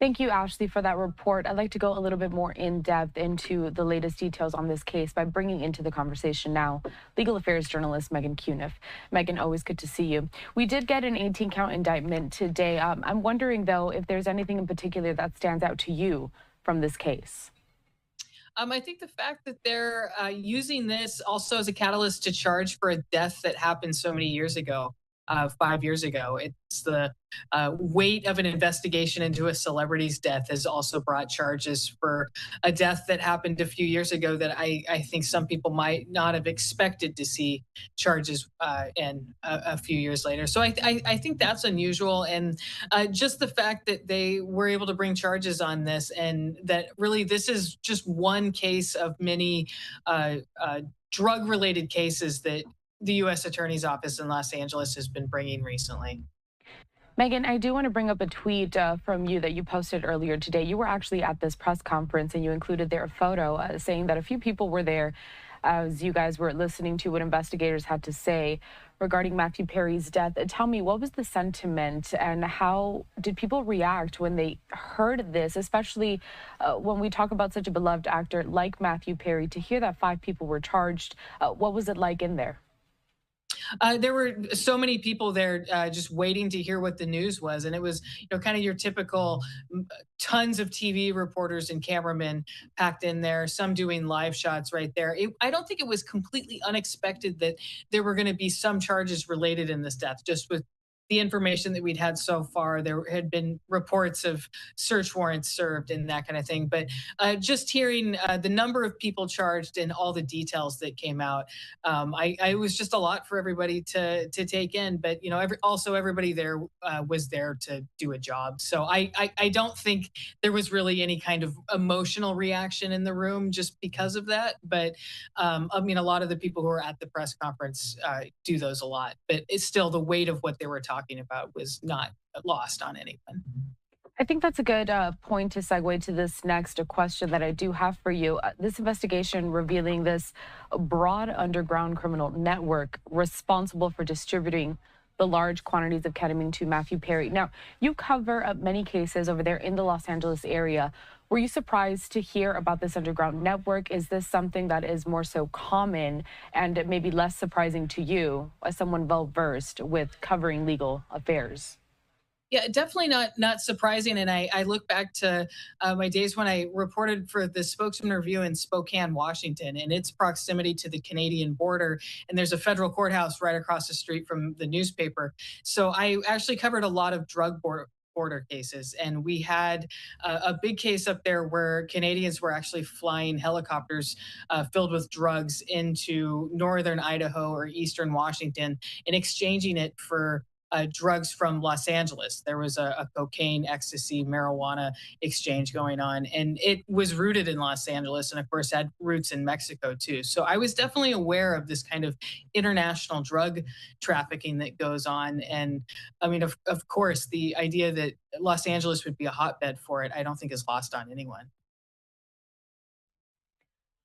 Thank you, Ashley, for that report. I'd like to go a little bit more in depth into the latest details on this case by bringing into the conversation now legal affairs journalist Meghann Cuniff. Meghann, always good to see you. We did get an 18-count indictment today. I'm wondering, though, if there's anything in particular that stands out to you from this case. I think the fact that they're using this also as a catalyst to charge for a death that happened so many years ago, 5 years ago. It's the weight of an investigation into a celebrity's death has also brought charges for a death that happened a few years ago that I think some people might not have expected to see charges in a few years later. So I think that's unusual. And just the fact that they were able to bring charges on this and that really this is just one case of many drug related cases that the U.S. Attorney's Office in Los Angeles has been bringing recently. Meghann, I do want to bring up a tweet from you that you posted earlier today. You were actually at this press conference and you included there a photo saying that a few people were there as you guys were listening to what investigators had to say regarding Matthew Perry's death. Tell me, what was the sentiment and how did people react when they heard this, especially when we talk about such a beloved actor like Matthew Perry, to hear that 5 people were charged? What was it like in there? There were so many people there just waiting to hear what the news was, and it was kind of your typical tons of TV reporters and cameramen packed in there, some doing live shots right there. I don't think it was completely unexpected that there were going to be some charges related in this death, just with the information that we'd had so far. There had been reports of search warrants served and that kind of thing. But just hearing the number of people charged and all the details that came out, I was just a lot for everybody to take in. But also everybody there was there to do a job. So I don't think there was really any kind of emotional reaction in the room just because of that. But I mean, a lot of the people who were at the press conference do those a lot. But it's still the weight of what they were talking about was not lost on anyone. I think that's a good point to segue to this next question that I do have for you. This investigation revealing this broad underground criminal network responsible for distributing the large quantities of ketamine to Matthew Perry. Now, you cover many cases over there in the Los Angeles area. Were you surprised to hear about this underground network? Is this something that is more so common and maybe less surprising to you as someone well-versed with covering legal affairs? Yeah, definitely not surprising. And I look back to my days when I reported for the Spokesman Review in Spokane, Washington, and its proximity to the Canadian border. And there's a federal courthouse right across the street from the newspaper. So I actually covered a lot of drug border cases. And we had a big case up there where Canadians were actually flying helicopters filled with drugs into northern Idaho or eastern Washington and exchanging it for drugs from Los Angeles. There was a cocaine, ecstasy, marijuana exchange going on, and it was rooted in Los Angeles and, of course, had roots in Mexico, too. So I was definitely aware of this kind of international drug trafficking that goes on. And I mean, of course, the idea that Los Angeles would be a hotbed for it, I don't think is lost on anyone.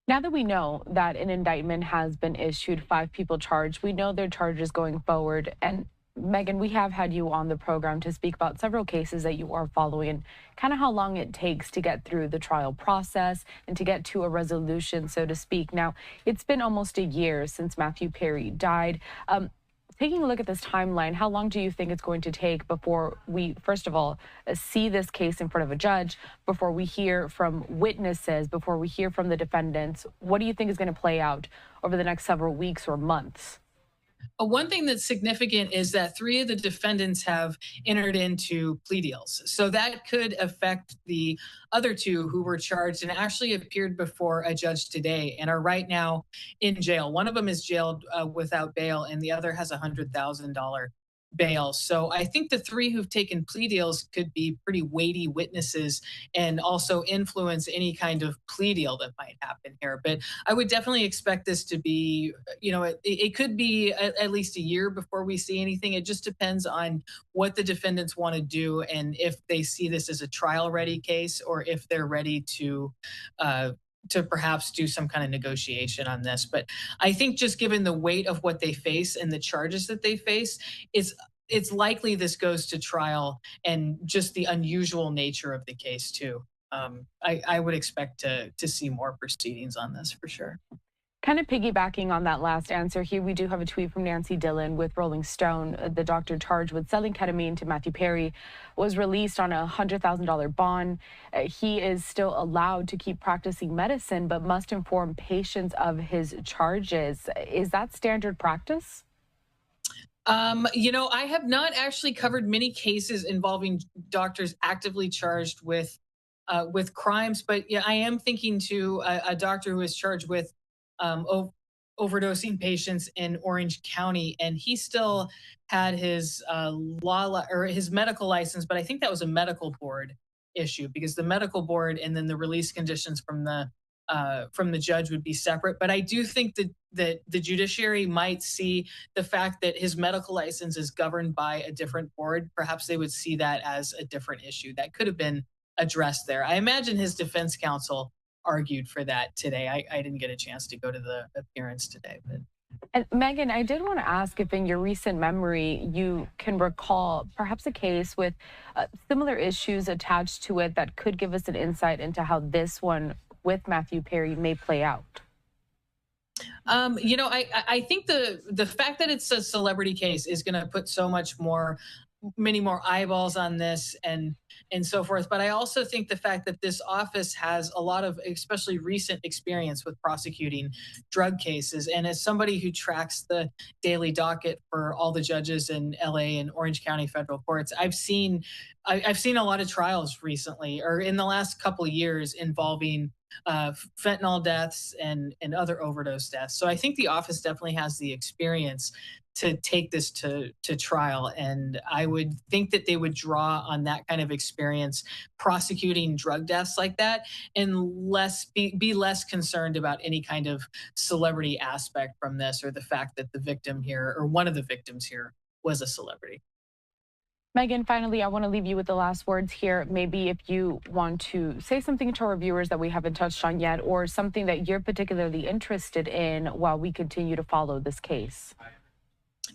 Now that we know that an indictment has been issued, 5 people charged, we know their charges going forward. And Meghann, we have had you on the program to speak about several cases that you are following, kind of how long it takes to get through the trial process and to get to a resolution, so to speak. Now, it's been almost a year since Matthew Perry died. Taking a look at this timeline, how long do you think it's going to take before we, first of all, see this case in front of a judge, before we hear from witnesses, before we hear from the defendants? What do you think is going to play out over the next several weeks or months? One thing that's significant is that 3 of the defendants have entered into plea deals. So that could affect the other 2 who were charged and actually appeared before a judge today and are right now in jail. One of them is jailed without bail, and the other has a $100,000 bail. So I think the 3 who've taken plea deals could be pretty weighty witnesses and also influence any kind of plea deal that might happen here. But I would definitely expect this to be, it could be at least a year before we see anything. It just depends on what the defendants want to do and if they see this as a trial ready case or if they're ready to perhaps do some kind of negotiation on this. But I think just given the weight of what they face and the charges that they face, it's likely this goes to trial, and just the unusual nature of the case too. I would expect to see more proceedings on this for sure. Kind of piggybacking on that last answer here, we do have a tweet from Nancy Dillon with Rolling Stone. The doctor charged with selling ketamine to Matthew Perry was released on a $100,000 bond. He is still allowed to keep practicing medicine, but must inform patients of his charges. Is that standard practice? I have not actually covered many cases involving doctors actively charged with crimes, but yeah, I am thinking to a doctor who is charged with overdosing patients in Orange County, and he still had his or his medical license, but I think that was a medical board issue, because the medical board and then the release conditions from the judge would be separate. But I do think that the judiciary might see the fact that his medical license is governed by a different board. Perhaps they would see that as a different issue that could have been addressed there. I imagine his defense counsel argued for that today. I didn't get a chance to go to the appearance today, but And Meghann, I did want to ask if in your recent memory you can recall perhaps a case with similar issues attached to it that could give us an insight into how this one with Matthew Perry may play out. I think the fact that it's a celebrity case is going to put so much more, many more eyeballs on this, and so forth. But I also think the fact that this office has a lot of, especially recent experience with prosecuting drug cases, and as somebody who tracks the daily docket for all the judges in LA and Orange County federal courts, I've seen a lot of trials recently, or in the last couple of years, involving fentanyl deaths and other overdose deaths. So I think the office definitely has the experience to take this to trial, and I would think that they would draw on that kind of experience prosecuting drug deaths like that, and be less concerned about any kind of celebrity aspect from this, or the fact that the victim here, or one of the victims here, was a celebrity. Meghann, finally, I want to leave you with the last words here. Maybe if you want to say something to our viewers that we haven't touched on yet, or something that you're particularly interested in while we continue to follow this case.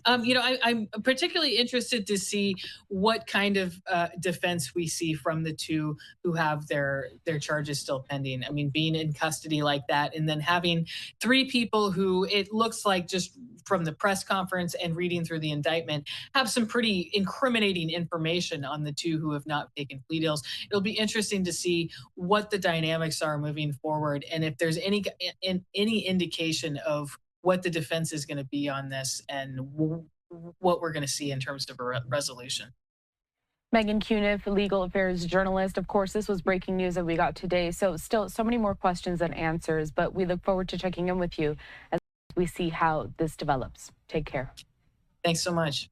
I'm particularly interested to see what kind of defense we see from the two who have their charges still pending. I mean, being in custody like that, and then having three people who, it looks like, just from the press conference and reading through the indictment, have some pretty incriminating information on the two who have not taken plea deals. It'll be interesting to see what the dynamics are moving forward, and if there's any indication of what the defense is going to be on this, and what we're going to see in terms of a resolution. Meghann Cuniff, legal affairs journalist. Of course, this was breaking news that we got today. So still so many more questions than answers, but we look forward to checking in with you as we see how this develops. Take care. Thanks so much.